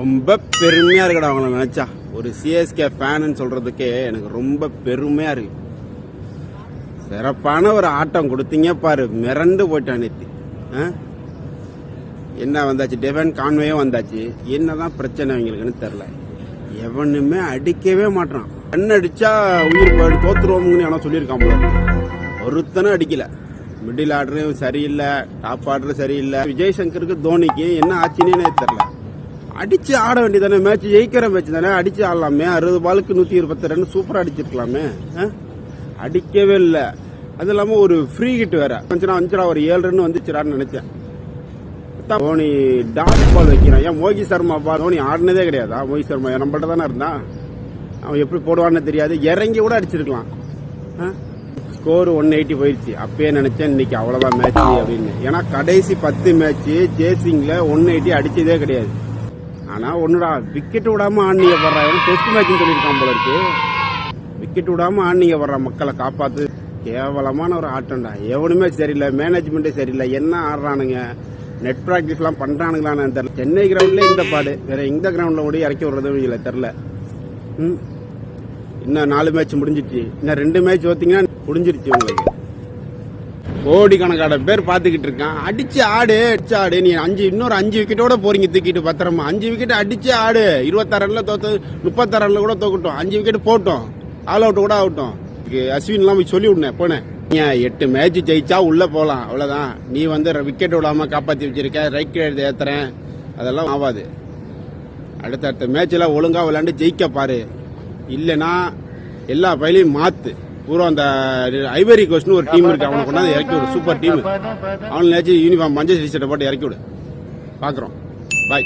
ரொம்ப பெருமையா இருக்குடா அவங்கள நினைச்சா. ஒரு சிஎஸ்கே ஃபேன்னு சொல்றதுக்கே எனக்கு ரொம்ப பெருமையா இருக்கு. சிறப்பான ஒரு ஆட்டம் கொடுத்தீங்க பாரு, மிரண்டு போயிட்டான் நேத்து. என்ன வந்தாச்சு, டெவன் கான்வேயும் வந்தாச்சு. என்னதான் பிரச்சனை அவங்களுக்குன்னு தெரியல. எவனுமே அடிக்கவே மாட்டான். கண் அடிச்சா உயிர் போயிடு தோத்துருவோம்னு எவனோ சொல்லியிருக்கான் போல. ஒருத்தனும் அடிக்கல. மிடில் ஆர்டரும் சரியில்லை, டாப் ஆர்டரும் சரியில்லை. விஜய் சங்கருக்கு தோனிக்கு என்ன ஆச்சுன்னே தெரியல. அடிச்சு ஆட வேண்டியதானே, மேட்ச் ஜெயிக்கிற மேட்ச் தானே, அடிச்சு ஆடலாமே. 60 பாலுக்கு 120 ரன் சூப்பரா அடிச்சிருக்கலாமே. அடிக்கவே இல்லை. அது இல்லாம ஒரு ஃப்ரீ ஹிட் வேற வந்துச்சுனா ஒரு 7 ரன் வந்துச்சுடான்னு நினைச்சேன். தோனி டாட் பால் வைக்கிறான். ஏன் மோகி சர்மா பால் தோனி ஆடினதே கிடையாதா? மோகி சர்மா நம்மள்ட்ட தானே இருந்தான். அவன் எப்படி போடுவான்னு தெரியாது. இறங்கி கூட அடிச்சிருக்கலாம். ஸ்கோர் 180 போயிடுச்சு. அப்பயே நினைச்சேன் இன்னைக்கு அவ்வளவுதான் மேட்ச் அப்படின்னு. ஏன்னா கடைசி 10 மேட்ச் சேசிங்ல 180 அடிச்சதே கிடையாது. ஆனா ஒண்ணுடா, விக்கெட் விடாம ஆன்னிங்க வர்றான். டெஸ்ட் மேட்ச் சொல்லியிருக்கான் போல இருக்கு. விக்கெட் விடாம ஆன்னிங்க வர்றான், மக்களை காப்பாத்து. கேவலமான ஒரு ஆட்டம்டா. எவனுமே சரியில்லை, மேனேஜ்மெண்டே சரியில்லை. என்ன ஆடுறானுங்க, நெட் பிராக்டிஸ் எல்லாம் பண்றானுங்களான்னு தெரியல. சென்னை கிரவுண்ட்ல இந்த பாடு, வேற எந்த கிரவுண்ட்ல கூட இறக்கி விடுறதும் இல்லை தெரியல. இன்னும் 4 மேட்ச் முடிஞ்சிச்சு. இன்னும் 2 மேட்ச் ஓத்தீங்கன்னா முடிஞ்சிருச்சு உங்களுக்கு. கோடிக்கணக்கான பேர் பாத்துக்கிட்டு இருக்கான். அடிச்சு ஆடு, அடிச்சு ஆடு. நீ இன்னொரு 5 விக்கெட்டோட போறீங்க தூக்கிட்டு பத்திரமா. 5 விக்கெட் அடிச்சு ஆடு. 26 ரன்ல தோத்து 36 ரன்ல கூட தோக்கட்டும். 5 விக்கெட் போட்டோம், ஆல் அவுட் கூட ஆகட்டும். அஸ்வின் எல்லாம் போய் சொல்லி விடுனேன் போனேன். 8 மேட்ச் ஜெயிச்சா உள்ள போலாம், அவ்வளவுதான். நீ விக்கெட் விடாம காப்பாத்தி வச்சிருக்க, ரைட் ஏத்துறேன், அதெல்லாம் ஆகாது. அடுத்த மேட்ச்ல ஒழுங்கா விளையாண்டு ஜெயிக்க பாரு. இல்லைன்னா எல்லா பயிலையும் மாத்து. பூரா அந்த ஐவரி கோஸ்ட்னு ஒரு டீம் இருக்கு, அவனை கொண்டாந்து இறக்கி விடு. Super team. அவனாச்சும் யூனிஃபார்ம் மஞ்சள் டிஷர்ட்டை போட்டு இறக்கி விடு. பாக்குறோம். பாய்.